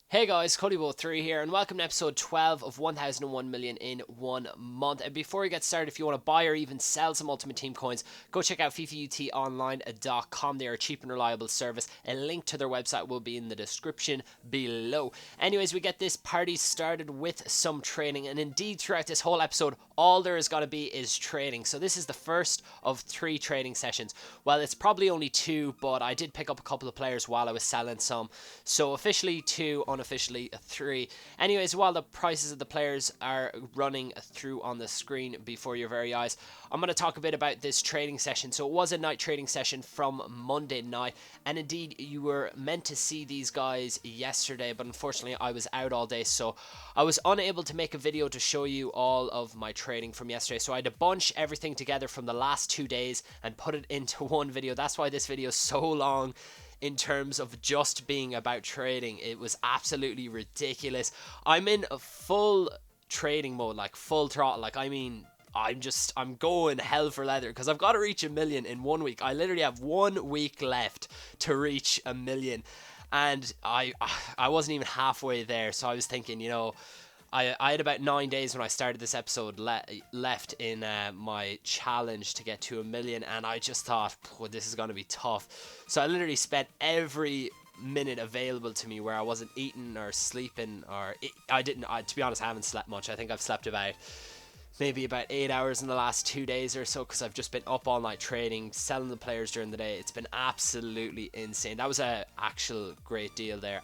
Hey guys, CodyBo3 here, and welcome to episode 12 of 1001 million in 1 month. And before we get started, if you want to buy or even sell some Ultimate Team coins, go check out FIFAUTOnline.com. They are a cheap and reliable service. A link to their website will be in the description below. Anyways, we get this party started with some trading, and indeed throughout this whole episode, all there is going to be is trading. So this is the first of 3 trading sessions. Well, it's probably only 2, but I did pick up a couple of players while I was selling some. So officially 2, unofficially 3. Anyways, while the prices of the players are running through on the screen before your very eyes, I'm going to talk a bit about this trading session. So it was a night trading session from Monday night, and indeed you were meant to see these guys yesterday, but unfortunately I was out all day, so I was unable to make a video to show you all of my trading from yesterday. So I had to bunch everything together from the last 2 days and put it into one video. That's why this video is so long in terms of just being about trading. It was absolutely ridiculous. I'm in a full trading mode, like full throttle. I'm going hell for leather because I've got to reach 1 million in 1 week. I literally have 1 week left to reach 1 million, and I wasn't even halfway there. So I was thinking, I had about 9 days when I started this episode left in my challenge to get to 1 million, and I just thought, this is going to be tough. So I literally spent every minute available to me where I wasn't eating or sleeping, to be honest, I haven't slept much. I think I've slept maybe about 8 hours in the last 2 days or so, because I've just been up all night trading, selling the players during the day. It's been absolutely insane. That was a actual great deal there.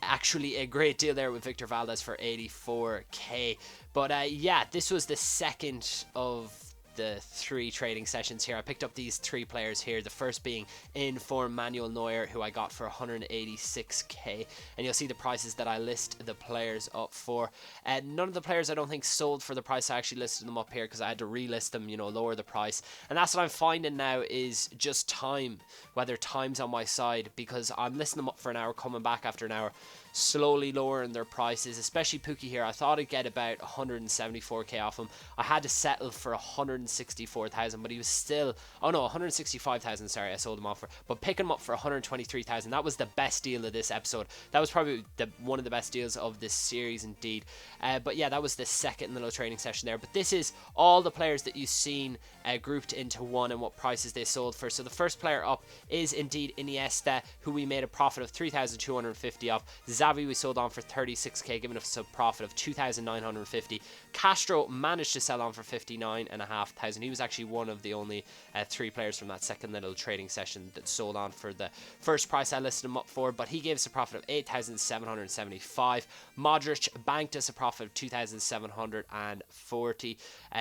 Actually a great deal there with Victor Valdez for 84k. But yeah, this was the second of the 3 trading sessions here. I picked up these 3 players here, the first being in for Manuel Neuer, who I got for 186k, and you'll see the prices that I list the players up for. None of the players I don't think sold for the price I actually listed them up here, because I had to relist them, lower the price. And that's what I'm finding now is just time, whether time's on my side, because I'm listing them up for an hour, coming back after an hour, slowly lowering their prices, especially Pookie here. I thought I'd get about 174k off him. I had to settle for 164,000, but he was still, 165,000, sorry, I sold him off for, but picking him up for 123,000, that was the best deal of this episode. That was probably one of the best deals of this series indeed. But yeah, that was the second little trading session there. But this is all the players that you've seen grouped into one and what prices they sold for. So the first player up is indeed Iniesta, who we made a profit of 3,250 off. Xavi we sold on for 36k, giving us a profit of 2,950. Castro managed to sell on for 59,500. He was actually one of the only 3 players from that second little trading session that sold on for the first price I listed him up for, but he gave us a profit of 8,775. Modric banked us a profit of 2,740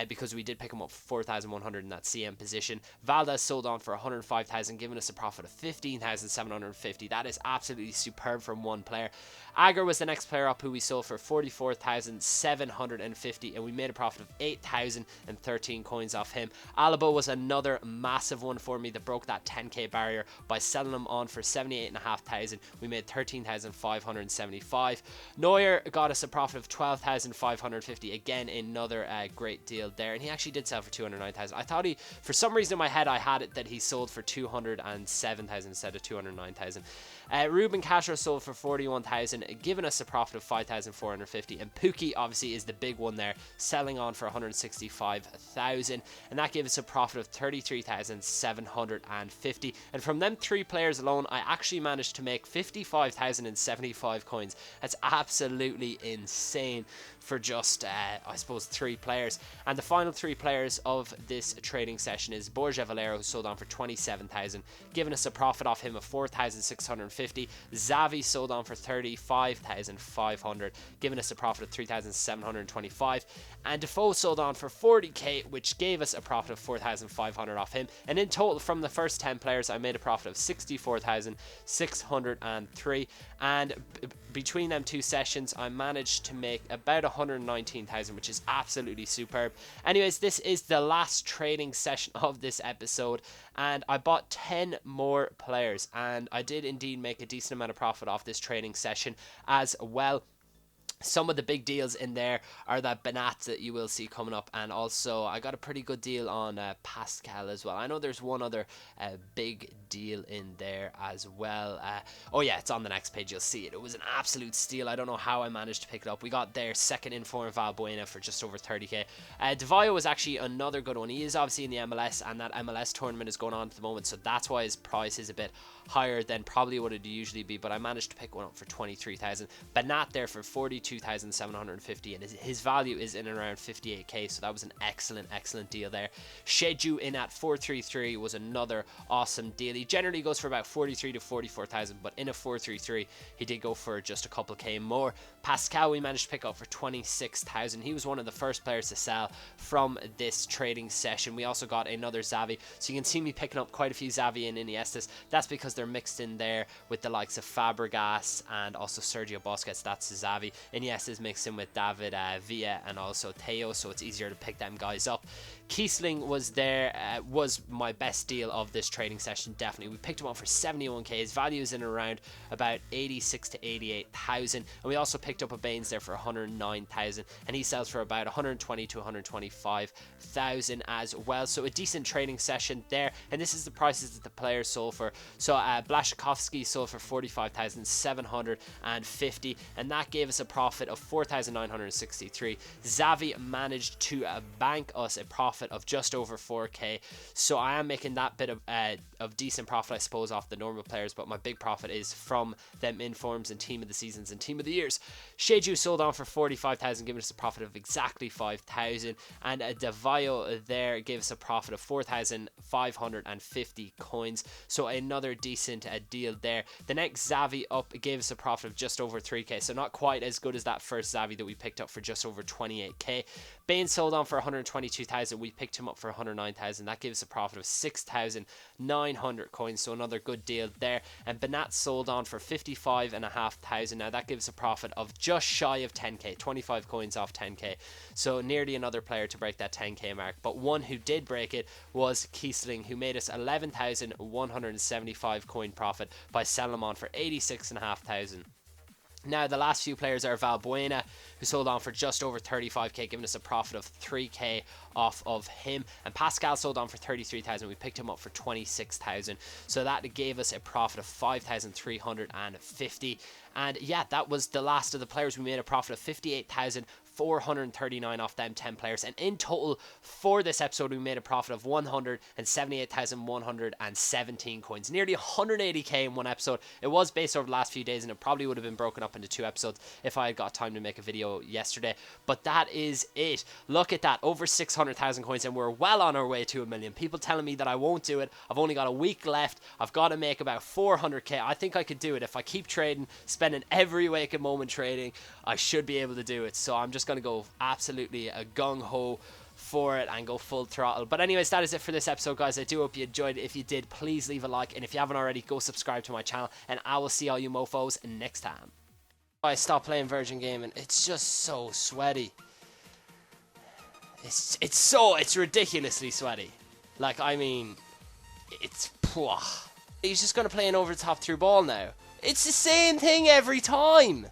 because we did pick him up for 4,100 in that CM position. Valdez sold on for 105,000, giving us a profit of 15,750. That is absolutely superb from one player. Agar was the next player up, who we sold for 44,750, and we made a profit of 8,013 coins off him. Alaba was another massive one for me that broke that 10k barrier by selling him on for 78,500. We made 13,575. Neuer got us a profit of 12,550. Again, another great deal there, and he actually did sell for 209,000. I thought for some reason in my head I had it that he sold for 207,000 instead of 209,000. Ruben Castro sold for 41,000, giving us a profit of 5,450, and Pookie obviously is the big one there, selling on for 165,000, and that gave us a profit of 33,750. And from them 3 players alone, I actually managed to make 55,075 coins. That's absolutely insane for just I suppose 3 players. And the final 3 players of this trading session is Borja Valero, who sold on for 27,000, giving us a profit off him of 4,650. Xavi sold on for 35,500, giving us a profit of 3,725. And Defoe sold on for 40k, which gave us a profit of 4,500 off him. And in total, from the first 10 players, I made a profit of 64,603. And between them 2 sessions, I managed to make about 119,000, which is absolutely superb. Anyways, this is the last trading session of this episode, and I bought 10 more players, and I did indeed make a decent amount of profit off this trading session as well. Some of the big deals in there are that Benat that you will see coming up, and also I got a pretty good deal on Pascal as well. I know there's one other big deal in there as well. Oh yeah, it's on the next page, you'll see it. It was an absolute steal. I don't know how I managed to pick it up. We got their second informed Valbuena for just over 30k. Devayo was actually another good one. He is obviously in the MLS, and that MLS tournament is going on at the moment, so that's why his price is a bit higher than probably what it'd usually be, but I managed to pick one up for 23,000. Benat there for 42,750, and his value is in and around 58k, so that was an excellent deal there. Sheju in at 433 was another awesome deal. He generally goes for about 43 to 44,000, but in a 433 he did go for just a couple k more. Pascal we managed to pick up for 26,000. He was one of the first players to sell from this trading session. We also got another Xavi, so you can see me picking up quite a few Xavi and Iniestas. That's because they're mixed in there with the likes of Fabregas and also Sergio Busquets. That's Xavi. Iniesta is mixed in with David Villa and also Theo, so it's easier to pick them guys up. Kiesling was there, was my best deal of this trading session, definitely. We picked him up for 71k. His value is in around about 86 to 88,000, and we also picked up a Baines there for 109,000, and he sells for about 120 to 125,000 as well. So a decent trading session there, and this is the prices that the players sold for. So Blaszczykowski sold for 45,750, and that gave us a profit of 4,963. Xavi managed to bank us a profit of just over 4k, so I am making that bit of decent profit, I suppose, off the normal players, but my big profit is from them informs and team of the seasons and team of the years. Sheju sold on for 45,000, giving us a profit of exactly 5,000, and Devayo there gave us a profit of 4,550 coins, so another decent deal there. The next Xavi up gave us a profit of just over 3k, so not quite as good as that first Xavi that we picked up for just over 28k. Bain sold on for 122,000. We picked him up for 109,000. That gives a profit of 6,900 coins, so another good deal there. And Benat sold on for 55,500. Now that gives a profit of just shy of 10k, 25 coins off 10k. So nearly another player to break that 10k mark. But one who did break it was Kiesling, who made us 11,175 coin profit by selling him on for 86,500. Now, the last few players are Valbuena, who sold on for just over 35k, giving us a profit of 3k off of him. And Pascal sold on for 33,000. We picked him up for 26,000. So that gave us a profit of 5,350. And yeah, that was the last of the players. We made a profit of 58,439 off them 10 players, and in total for this episode we made a profit of 178,117 coins, nearly 180k in one episode. It was based over the last few days, and it probably would have been broken up into 2 episodes if I had got time to make a video yesterday, but that is it. Look at that, over 600,000 coins, and we're well on our way to 1 million. People telling me that I won't do it. I've only got a week left. I've got to make about 400k. I think I could do it if I keep trading, spending every waking moment trading. I should be able to do it, so I'm just going to go absolutely gung-ho for it and go full throttle. But anyways, that is it for this episode, guys. I do hope you enjoyed it. If you did, please leave a like, and if you haven't already, go subscribe to my channel, and I will see all you mofos next time. I stopped playing Virgin Gaming. It's just so sweaty. It's ridiculously sweaty. Like, I mean, it's he's just gonna play an over the top through ball now. It's the same thing every time.